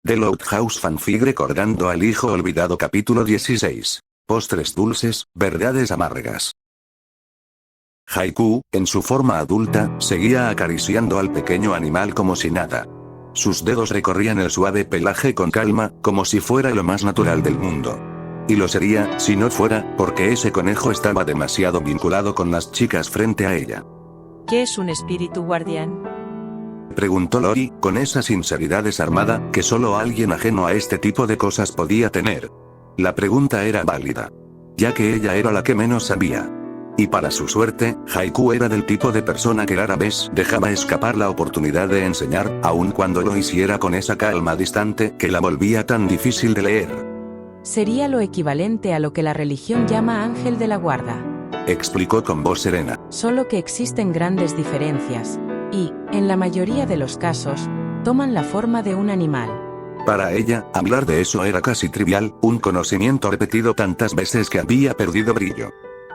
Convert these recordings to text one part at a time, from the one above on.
The Loud House Fanfic recordando al hijo olvidado capítulo 16. Postres dulces, verdades amargas. Haiku, en su forma adulta, seguía acariciando al pequeño animal como si nada. Sus dedos recorrían el suave pelaje con calma, como si fuera lo más natural del mundo. Y lo sería, si no fuera, porque ese conejo estaba demasiado vinculado con las chicas frente a ella. ¿Qué es un espíritu guardián? Preguntó Lori, con esa sinceridad desarmada, que solo alguien ajeno a este tipo de cosas podía tener. La pregunta era válida, ya que ella era la que menos sabía. Y para su suerte, Haiku era del tipo de persona que rara vez dejaba escapar la oportunidad de enseñar, aun cuando lo hiciera con esa calma distante que la volvía tan difícil de leer. Sería lo equivalente a lo que la religión llama ángel de la guarda. Explicó con voz serena. Solo que existen grandes diferencias. Y, en la mayoría de los casos, toman la forma de un animal. Para ella, hablar de eso era casi trivial, un conocimiento repetido tantas veces que había perdido brillo.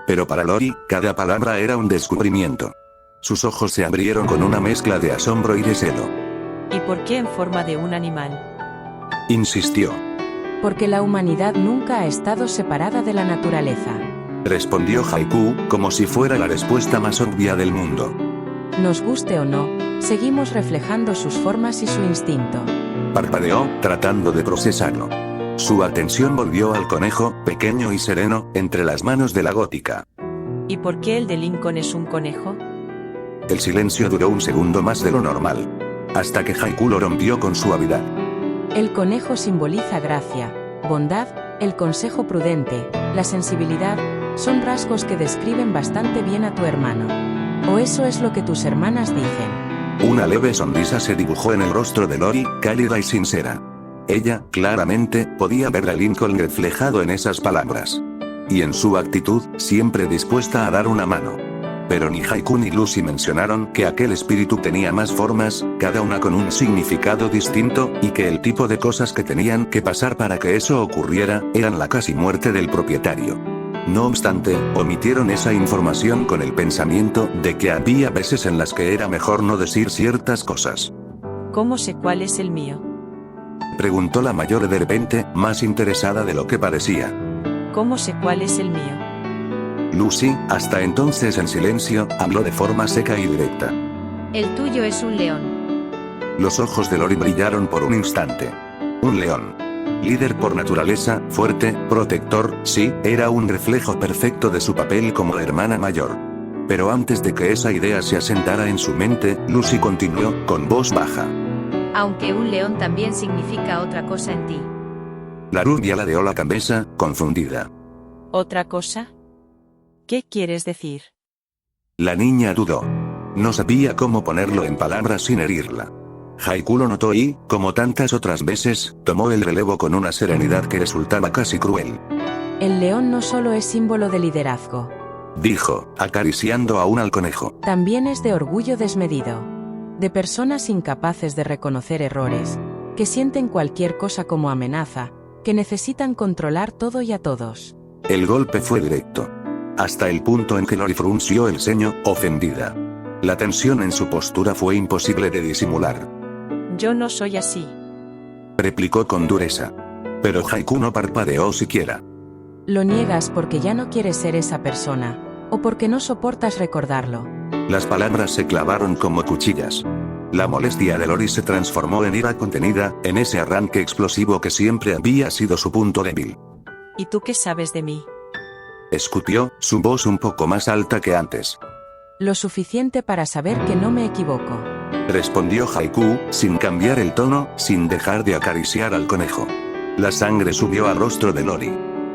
Pero para Lori, cada palabra era un descubrimiento. Sus ojos se abrieron con una mezcla de asombro y de celo. ¿Y por qué en forma de un animal? Insistió. Porque la humanidad nunca ha estado separada de la naturaleza. Respondió Haiku, como si fuera la respuesta más obvia del mundo. Nos guste o no, seguimos reflejando sus formas y su instinto. Parpadeó, tratando de procesarlo. Su atención volvió al conejo, pequeño y sereno, entre las manos de la gótica. ¿Y por qué el de Lincoln es un conejo? El silencio duró un segundo más de lo normal. Hasta que Haiku lo rompió con suavidad. El conejo simboliza gracia, bondad, el consejo prudente, la sensibilidad, son rasgos que describen bastante bien a tu hermano. ¿O eso es lo que tus hermanas dicen? Una leve sonrisa se dibujó en el rostro de Lori, cálida y sincera. Ella, claramente, podía ver a Lincoln reflejado en esas palabras. Y en su actitud, siempre dispuesta a dar una mano. Pero ni Haiku ni Lucy mencionaron que aquel espíritu tenía más formas, cada una con un significado distinto, y que el tipo de cosas que tenían que pasar para que eso ocurriera, eran la casi muerte del propietario. No obstante, omitieron esa información con el pensamiento de que había veces en las que era mejor no decir ciertas cosas. ¿Cómo sé cuál es el mío? Preguntó la mayor de repente, más interesada de lo que parecía. ¿Cómo sé cuál es el mío? Lucy, hasta entonces en silencio, habló de forma seca y directa. El tuyo es un león. Los ojos de Lori brillaron por un instante. Un león. Líder por naturaleza, fuerte, protector, sí, era un reflejo perfecto de su papel como hermana mayor. Pero antes de que esa idea se asentara en su mente, Lucy continuó, con voz baja. Aunque un león también significa otra cosa en ti. La rubia ladeó la cabeza, confundida. ¿Otra cosa? ¿Qué quieres decir? La niña dudó. No sabía cómo ponerlo en palabras sin herirla. Haiku lo notó y, como tantas otras veces, tomó el relevo con una serenidad que resultaba casi cruel. El león no solo es símbolo de liderazgo. Dijo, acariciando aún al conejo. También es de orgullo desmedido. De personas incapaces de reconocer errores, que sienten cualquier cosa como amenaza, que necesitan controlar todo y a todos. El golpe fue directo. Hasta el punto en que Lori frunció el ceño, ofendida. La tensión en su postura fue imposible de disimular. Yo no soy así. Replicó con dureza. Pero Haiku no parpadeó siquiera. Lo niegas porque ya no quieres ser esa persona, o porque no soportas recordarlo. Las palabras se clavaron como cuchillas. La molestia de Lori se transformó en ira contenida, en ese arranque explosivo que siempre había sido su punto débil. ¿Y tú qué sabes de mí? Escupió, su voz un poco más alta que antes. Lo suficiente para saber que no me equivoco. Respondió Haiku, sin cambiar el tono, sin dejar de acariciar al conejo. La sangre subió al rostro de Lori.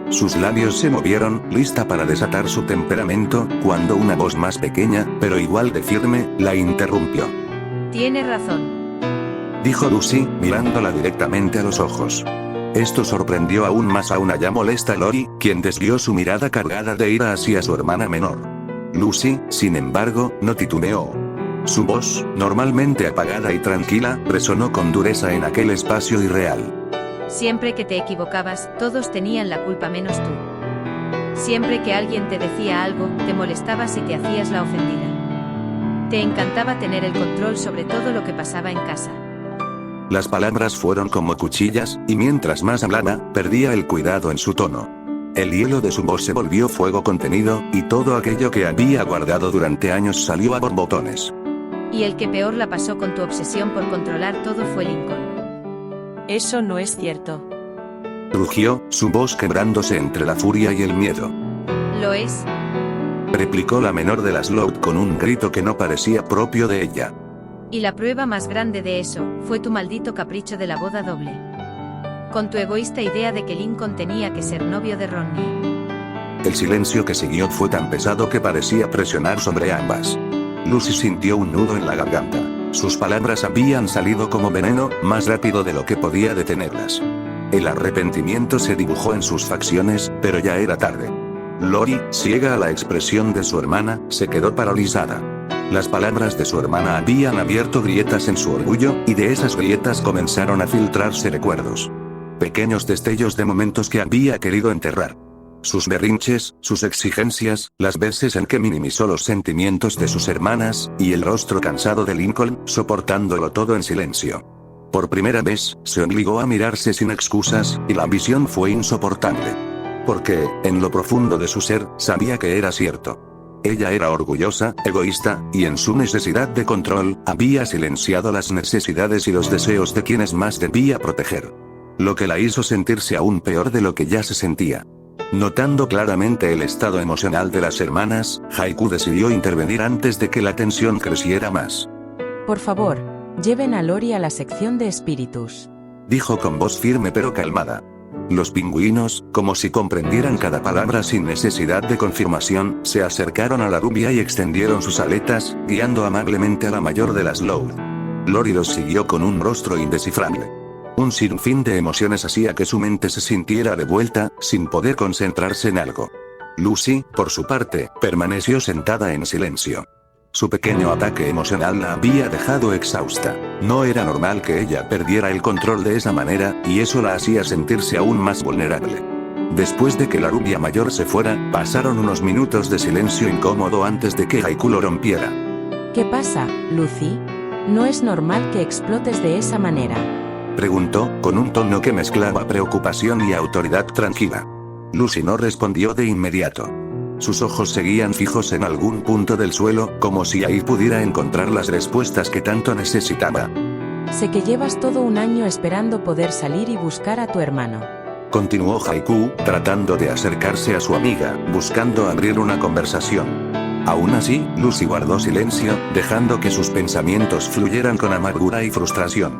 Sus labios se movieron, lista para desatar su temperamento, cuando una voz más pequeña, pero igual de firme, la interrumpió. Tienes razón. Dijo Lucy, mirándola directamente a los ojos. Esto sorprendió aún más a una ya molesta Lori, quien desvió su mirada cargada de ira hacia su hermana menor. Lucy, sin embargo, no titubeó. Su voz, normalmente apagada y tranquila, resonó con dureza en aquel espacio irreal. Siempre que te equivocabas, todos tenían la culpa menos tú. Siempre que alguien te decía algo, te molestabas y te hacías la ofendida. Te encantaba tener el control sobre todo lo que pasaba en casa. Las palabras fueron como cuchillas, y mientras más hablaba, perdía el cuidado en su tono. El hielo de su voz se volvió fuego contenido, y todo aquello que había guardado durante años salió a borbotones. Y el que peor la pasó con tu obsesión por controlar todo fue Lincoln. Eso no es cierto. Rugió, su voz quebrándose entre la furia y el miedo. Lo es. Replicó la menor de las Loud con un grito que no parecía propio de ella. Y la prueba más grande de eso, fue tu maldito capricho de la boda doble. Con tu egoísta idea de que Lincoln tenía que ser novio de Ronnie. El silencio que siguió fue tan pesado que parecía presionar sobre ambas. Lucy sintió un nudo en la garganta. Sus palabras habían salido como veneno, más rápido de lo que podía detenerlas. El arrepentimiento se dibujó en sus facciones, pero ya era tarde. Lori, ciega a la expresión de su hermana, se quedó paralizada. Las palabras de su hermana habían abierto grietas en su orgullo, y de esas grietas comenzaron a filtrarse recuerdos. Pequeños destellos de momentos que había querido enterrar. Sus berrinches, sus exigencias, las veces en que minimizó los sentimientos de sus hermanas, y el rostro cansado de Lincoln, soportándolo todo en silencio. Por primera vez, se obligó a mirarse sin excusas, y la visión fue insoportable. Porque, en lo profundo de su ser, sabía que era cierto. Ella era orgullosa, egoísta, y en su necesidad de control, había silenciado las necesidades y los deseos de quienes más debía proteger. Lo que la hizo sentirse aún peor de lo que ya se sentía. Notando claramente el estado emocional de las hermanas, Haiku decidió intervenir antes de que la tensión creciera más. Por favor, lleven a Lori a la sección de espíritus. Dijo con voz firme pero calmada. Los pingüinos, como si comprendieran cada palabra sin necesidad de confirmación, se acercaron a la rubia y extendieron sus aletas, guiando amablemente a la mayor de las Loud. Lori los siguió con un rostro indescifrable. Un sinfín de emociones hacía que su mente se sintiera revuelta, sin poder concentrarse en algo. Lucy, por su parte, permaneció sentada en silencio. Su pequeño ataque emocional la había dejado exhausta. No era normal que ella perdiera el control de esa manera, y eso la hacía sentirse aún más vulnerable. Después de que la rubia mayor se fuera, pasaron unos minutos de silencio incómodo antes de que Haiku lo rompiera. ¿Qué pasa, Lucy? No es normal que explotes de esa manera. Preguntó, con un tono que mezclaba preocupación y autoridad tranquila. Lucy no respondió de inmediato. Sus ojos seguían fijos en algún punto del suelo, como si ahí pudiera encontrar las respuestas que tanto necesitaba. Sé que llevas todo un año esperando poder salir y buscar a tu hermano. Continuó Haiku, tratando de acercarse a su amiga, buscando abrir una conversación. Aún así, Lucy guardó silencio, dejando que sus pensamientos fluyeran con amargura y frustración.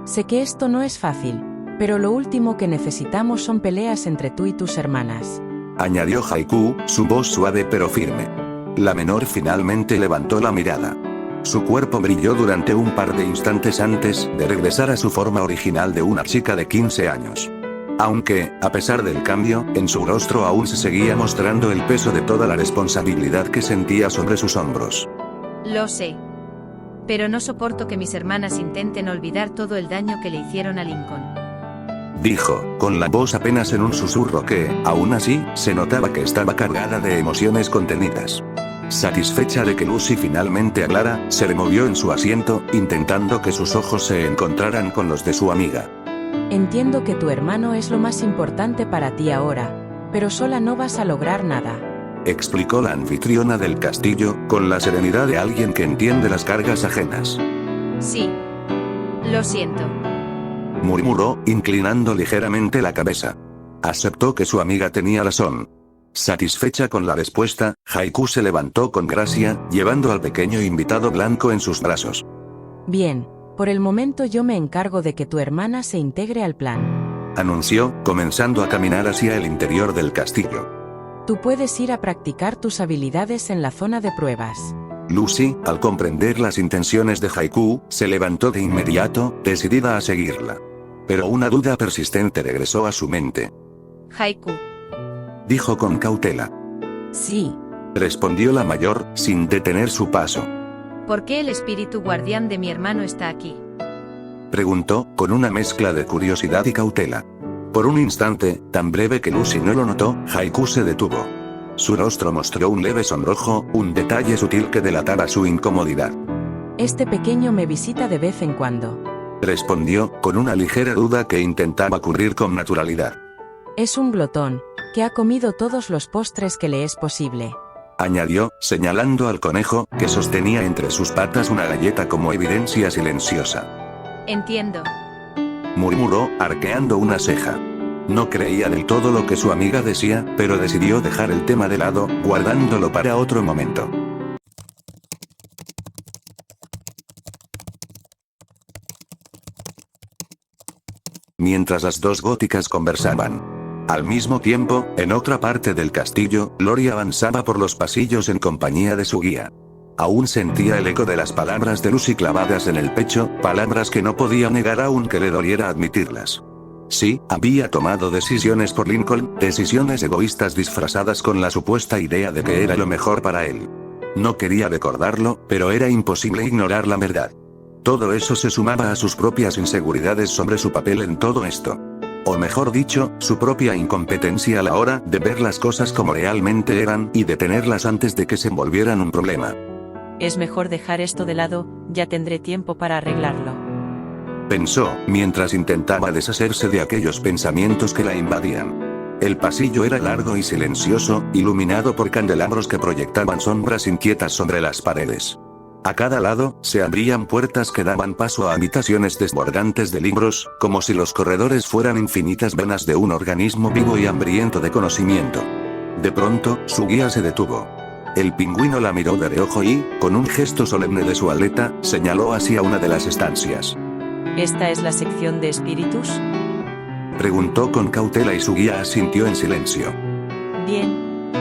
Sé que esto no es fácil, pero lo último que necesitamos son peleas entre tú y tus hermanas. Añadió Haiku, su voz suave pero firme. La menor finalmente levantó la mirada. Su cuerpo brilló durante un par de instantes antes de regresar a su forma original de una chica de 15 años. Aunque, a pesar del cambio, en su rostro aún se seguía mostrando el peso de toda la responsabilidad que sentía sobre sus hombros. Lo sé. Pero no soporto que mis hermanas intenten olvidar todo el daño que le hicieron a Lincoln. Dijo, con la voz apenas en un susurro que, aún así, se notaba que estaba cargada de emociones contenidas. Satisfecha de que Lucy finalmente hablara, se removió en su asiento, intentando que sus ojos se encontraran con los de su amiga. Entiendo que tu hermano es lo más importante para ti ahora, pero sola no vas a lograr nada. Explicó la anfitriona del castillo, con la serenidad de alguien que entiende las cargas ajenas. Sí. Lo siento. Murmuró, inclinando ligeramente la cabeza. Aceptó que su amiga tenía razón. Satisfecha con la respuesta, Haiku se levantó con gracia, llevando al pequeño invitado blanco en sus brazos. Bien, por el momento yo me encargo de que tu hermana se integre al plan. Anunció, comenzando a caminar hacia el interior del castillo. Tú puedes ir a practicar tus habilidades en la zona de pruebas. Lucy, al comprender las intenciones de Haiku, se levantó de inmediato, decidida a seguirla. Pero una duda persistente regresó a su mente. Haiku. Dijo con cautela. Sí. Respondió la mayor, sin detener su paso. ¿Por qué el espíritu guardián de mi hermano está aquí? Preguntó, con una mezcla de curiosidad y cautela. Por un instante, tan breve que Lucy no lo notó, Haiku se detuvo. Su rostro mostró un leve sonrojo, un detalle sutil que delataba su incomodidad. Este pequeño me visita de vez en cuando. respondió, con una ligera duda que intentaba cubrir con naturalidad. Es un glotón, que ha comido todos los postres que le es posible. Añadió, señalando al conejo, que sostenía entre sus patas una galleta como evidencia silenciosa. Entiendo. Murmuró, arqueando una ceja. No creía del todo lo que su amiga decía, pero decidió dejar el tema de lado, guardándolo para otro momento. Mientras las dos góticas conversaban. Al mismo tiempo, en otra parte del castillo, Lori avanzaba por los pasillos en compañía de su guía. Aún sentía el eco de las palabras de Lucy clavadas en el pecho, palabras que no podía negar aunque le doliera admitirlas. Sí, había tomado decisiones por Lincoln, decisiones egoístas disfrazadas con la supuesta idea de que era lo mejor para él. No quería recordarlo, pero era imposible ignorar la verdad. Todo eso se sumaba a sus propias inseguridades sobre su papel en todo esto. O mejor dicho, su propia incompetencia a la hora de ver las cosas como realmente eran y detenerlas antes de que se volvieran un problema. Es mejor dejar esto de lado, ya tendré tiempo para arreglarlo. Pensó, mientras intentaba deshacerse de aquellos pensamientos que la invadían. El pasillo era largo y silencioso, iluminado por candelabros que proyectaban sombras inquietas sobre las paredes. A cada lado, se abrían puertas que daban paso a habitaciones desbordantes de libros, como si los corredores fueran infinitas venas de un organismo vivo y hambriento de conocimiento. De pronto, su guía se detuvo. El pingüino la miró de reojo y, con un gesto solemne de su aleta, señaló hacia una de las estancias. ¿Esta es la sección de espíritus? Preguntó con cautela y su guía asintió en silencio. Bien.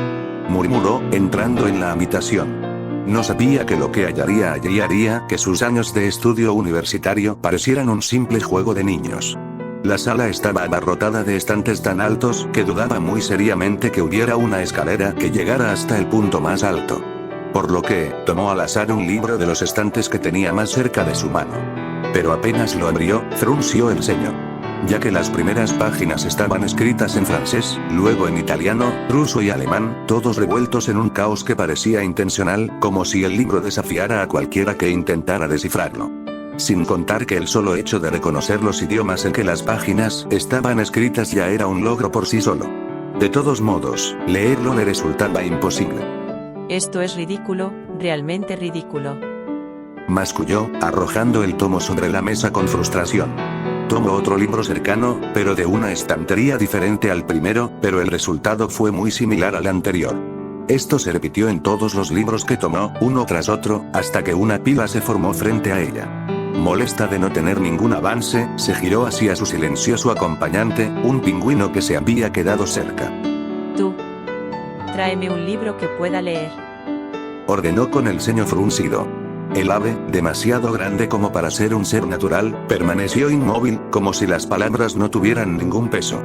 Murmuró, entrando en la habitación. No sabía que lo que hallaría allí haría que sus años de estudio universitario parecieran un simple juego de niños. La sala estaba abarrotada de estantes tan altos que dudaba muy seriamente que hubiera una escalera que llegara hasta el punto más alto. Por lo que, tomó al azar un libro de los estantes que tenía más cerca de su mano. Pero apenas lo abrió, frunció el ceño. Ya que las primeras páginas estaban escritas en francés, luego en italiano, ruso y alemán, todos revueltos en un caos que parecía intencional, como si el libro desafiara a cualquiera que intentara descifrarlo. Sin contar que el solo hecho de reconocer los idiomas en que las páginas estaban escritas ya era un logro por sí solo. De todos modos, leerlo le resultaba imposible. Esto es ridículo, realmente ridículo. Masculló, arrojando el tomo sobre la mesa con frustración. Tomó otro libro cercano, pero de una estantería diferente al primero, pero el resultado fue muy similar al anterior. Esto se repitió en todos los libros que tomó, uno tras otro, hasta que una pila se formó frente a ella. Molesta de no tener ningún avance, se giró hacia su silencioso acompañante, un pingüino que se había quedado cerca. Tú. Tráeme un libro que pueda leer. Ordenó con el ceño fruncido. El ave, demasiado grande como para ser un ser natural, permaneció inmóvil, como si las palabras no tuvieran ningún peso.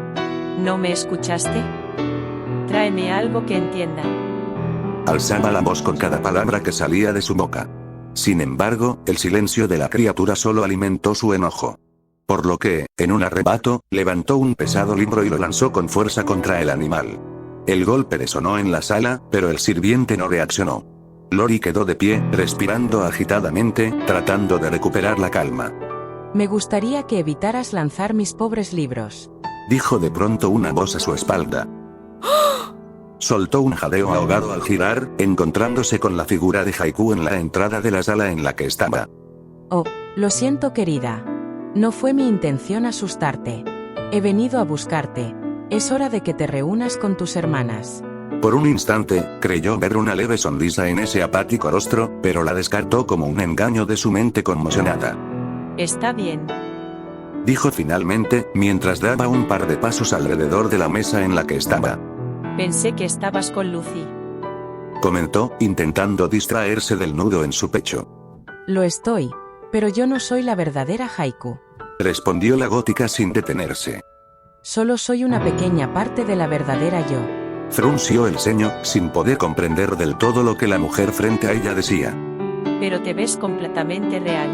¿No me escuchaste? Tráeme algo que entienda. Alzaba la voz con cada palabra que salía de su boca. Sin embargo, el silencio de la criatura solo alimentó su enojo. Por lo que, en un arrebato, levantó un pesado libro y lo lanzó con fuerza contra el animal. El golpe resonó en la sala, pero el sirviente no reaccionó. Lori quedó de pie, respirando agitadamente, tratando de recuperar la calma. Me gustaría que evitaras lanzar mis pobres libros. Dijo de pronto una voz a su espalda. Soltó un jadeo ahogado al girar, encontrándose con la figura de Haiku en la entrada de la sala en la que estaba. Oh, lo siento, querida. No fue mi intención asustarte. He venido a buscarte. Es hora de que te reúnas con tus hermanas. Por un instante, creyó ver una leve sonrisa en ese apático rostro, pero la descartó como un engaño de su mente conmocionada. Está bien. Dijo finalmente, mientras daba un par de pasos alrededor de la mesa en la que estaba. Pensé que estabas con Lucy. Comentó, intentando distraerse del nudo en su pecho. Lo estoy, pero yo no soy la verdadera Haiku. Respondió la gótica sin detenerse. Solo soy una pequeña parte de la verdadera yo. Frunció el ceño, sin poder comprender del todo lo que la mujer frente a ella decía. Pero te ves completamente real.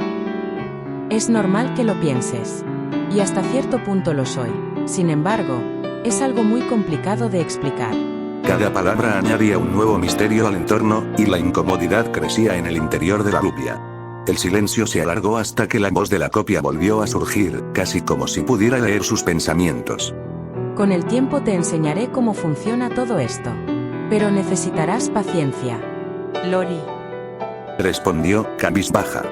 Es normal que lo pienses. Y hasta cierto punto lo soy. Sin embargo, es algo muy complicado de explicar. Cada palabra añadía un nuevo misterio al entorno, y la incomodidad crecía en el interior de la rubia. El silencio se alargó hasta que la voz de la copia volvió a surgir, casi como si pudiera leer sus pensamientos. Con el tiempo te enseñaré cómo funciona todo esto. Pero necesitarás paciencia. Lori. Respondió, cabizbaja.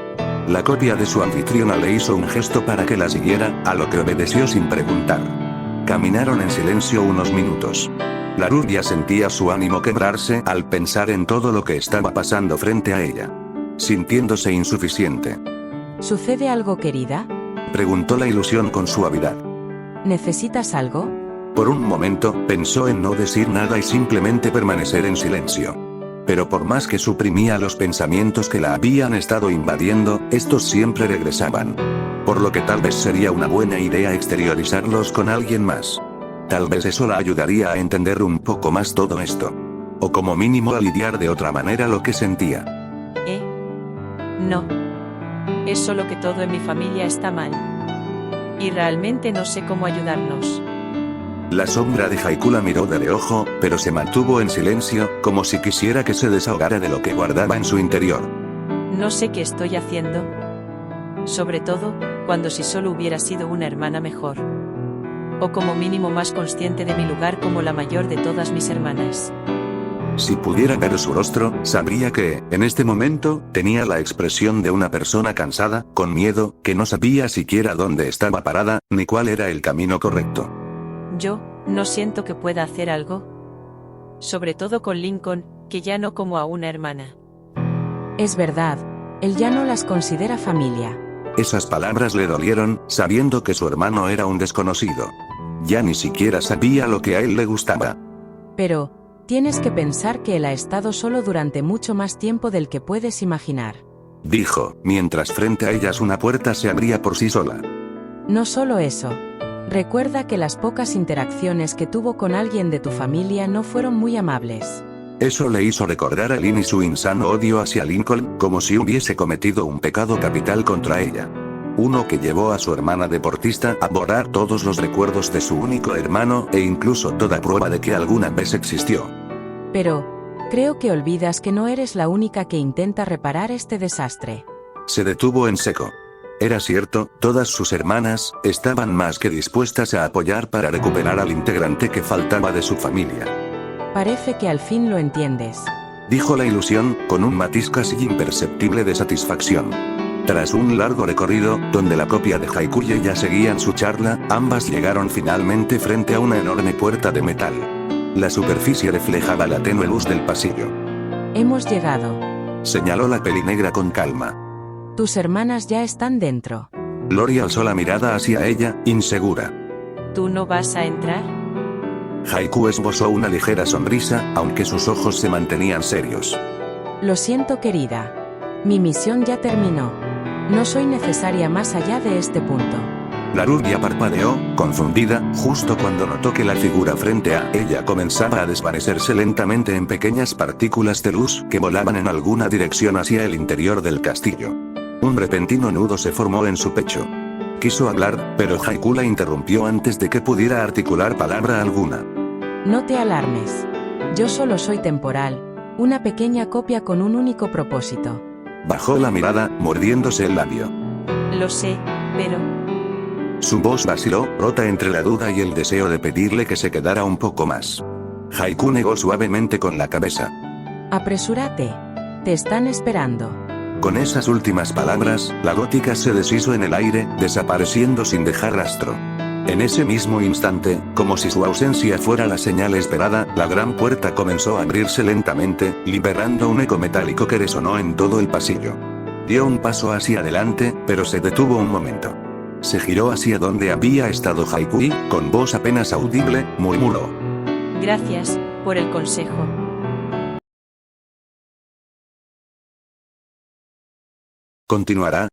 La copia de su anfitriona le hizo un gesto para que la siguiera, a lo que obedeció sin preguntar. Caminaron en silencio unos minutos. La rubia sentía su ánimo quebrarse al pensar en todo lo que estaba pasando frente a ella. Sintiéndose insuficiente. ¿Sucede algo, querida? Preguntó la ilusión con suavidad. ¿Necesitas algo? Por un momento, pensó en no decir nada y simplemente permanecer en silencio. Pero por más que suprimía los pensamientos que la habían estado invadiendo, estos siempre regresaban. Por lo que tal vez sería una buena idea exteriorizarlos con alguien más. Tal vez eso la ayudaría a entender un poco más todo esto. O como mínimo a lidiar de otra manera lo que sentía. No. Es solo que todo en mi familia está mal. Y realmente no sé cómo ayudarnos. La sombra de Haiku la miró de reojo, pero se mantuvo en silencio, como si quisiera que se desahogara de lo que guardaba en su interior. No sé qué estoy haciendo. Sobre todo, cuando si solo hubiera sido una hermana mejor. O como mínimo más consciente de mi lugar como la mayor de todas mis hermanas. Si pudiera ver su rostro, sabría que, en este momento, tenía la expresión de una persona cansada, con miedo, que no sabía siquiera dónde estaba parada, ni cuál era el camino correcto. Yo, no siento que pueda hacer algo. Sobre todo con Lincoln, que ya no como a una hermana. Es verdad, él ya no las considera familia. Esas palabras le dolieron, sabiendo que su hermano era un desconocido. Ya ni siquiera sabía lo que a él le gustaba. Pero, tienes que pensar que él ha estado solo durante mucho más tiempo del que puedes imaginar. Dijo, mientras frente a ellas una puerta se abría por sí sola. No solo eso. Recuerda que las pocas interacciones que tuvo con alguien de tu familia no fueron muy amables. Eso le hizo recordar a Lynn y su insano odio hacia Lincoln, como si hubiese cometido un pecado capital contra ella. Uno que llevó a su hermana deportista a borrar todos los recuerdos de su único hermano e incluso toda prueba de que alguna vez existió. Pero, creo que olvidas que no eres la única que intenta reparar este desastre. Se detuvo en seco. Era cierto, todas sus hermanas estaban más que dispuestas a apoyar para recuperar al integrante que faltaba de su familia. Parece que al fin lo entiendes. Dijo la ilusión, con un matiz casi imperceptible de satisfacción. Tras un largo recorrido, donde la copia de Haiku y ella seguían su charla, ambas llegaron finalmente frente a una enorme puerta de metal. La superficie reflejaba la tenue luz del pasillo. Hemos llegado. Señaló la pelinegra con calma. Tus hermanas ya están dentro. Lori alzó la mirada hacia ella, insegura. ¿Tú no vas a entrar? Haiku esbozó una ligera sonrisa, aunque sus ojos se mantenían serios. Lo siento, querida. Mi misión ya terminó. No soy necesaria más allá de este punto. La rubia parpadeó, confundida, justo cuando notó que la figura frente a ella comenzaba a desvanecerse lentamente en pequeñas partículas de luz que volaban en alguna dirección hacia el interior del castillo. Un repentino nudo se formó en su pecho. Quiso hablar, pero Haiku la interrumpió antes de que pudiera articular palabra alguna. No te alarmes. Yo solo soy temporal, una pequeña copia con un único propósito. Bajó la mirada, mordiéndose el labio. Lo sé, pero... Su voz vaciló, rota entre la duda y el deseo de pedirle que se quedara un poco más. Haiku negó suavemente con la cabeza. Apresúrate. Te están esperando. Con esas últimas palabras, la gótica se deshizo en el aire, desapareciendo sin dejar rastro. En ese mismo instante, como si su ausencia fuera la señal esperada, la gran puerta comenzó a abrirse lentamente, liberando un eco metálico que resonó en todo el pasillo. Dio un paso hacia adelante, pero se detuvo un momento. Se giró hacia donde había estado Haiku y, con voz apenas audible, murmuró. Gracias, por el consejo. Continuará.